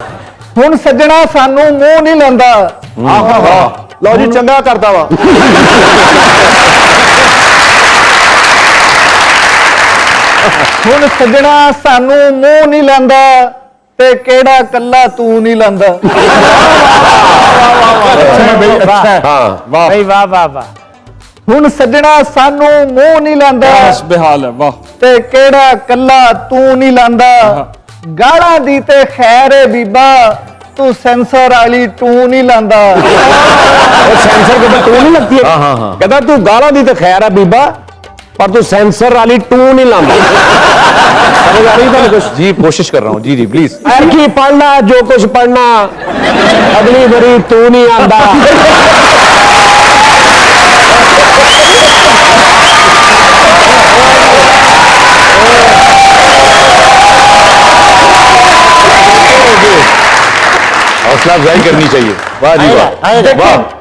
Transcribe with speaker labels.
Speaker 1: ਹੁਣ ਸੱਜਣਾ ਸਾਨੂੰ ਮੂੰਹ ਨਹੀਂ ਲਾਂਦਾ।
Speaker 2: ਲਓ ਜੀ ਚੰਗਾ ਕਰਦਾ ਵਾ।
Speaker 1: ਹੁਣ ਸੱਜਣਾ ਸਾਨੂੰ ਮੂੰਹ ਨਹੀਂ ਲਾਂਦਾ ਤੇ ਕਿਹੜਾ ਕੱਲਾ ਤੂੰ ਨਹੀਂ ਲਾਂਦਾ।
Speaker 2: ਹਾਂ ਵਾਹ
Speaker 3: ਬਈ ਵਾਹ ਵਾਹ ਵਾਹ।
Speaker 1: ਹੁਣ ਸੱਜਣਾ ਸਾਨੂੰ ਮੂੰਹ ਨਹੀਂ ਲਾਂਦਾ
Speaker 3: ਬੇਹਾਲ ਹੈ ਵਾਹ।
Speaker 1: ਤੇ ਕਿਹੜਾ ਕੱਲਾ ਤੂੰ ਨਹੀਂ ਲਾਂਦਾ। ਗਾਲਾਂ ਦੀ ਤੇ ਖੈਰ ਏ ਬੀਬਾ ਤੂੰ ਸੈਂਸਰ ਵਾਲੀ ਟੂੰ ਨਹੀਂ ਲਾਂਦਾ।
Speaker 2: ਸੈਂਸਰ ਕਹਿੰਦਾ ਤੂੰ ਨਹੀਂ ਲੱਗਦੀ ਹੈ। ਕਹਿੰਦਾ ਤੂੰ ਗਾਲਾਂ ਦੀ ਤੇ ਖੈਰ ਆ ਬੀਬਾ पर तू सेंसर वाली टू नहीं लाना। समझ आ रही है कुछ?
Speaker 4: जी कोशिश कर रहा हूँ। जी जी प्लीज।
Speaker 2: की पढ़ना जो कुछ पढ़ना अगली बरी तू नहीं आंदा।
Speaker 4: हौसला अफजाई करनी चाहिए। वाह जी वाह।
Speaker 3: देखो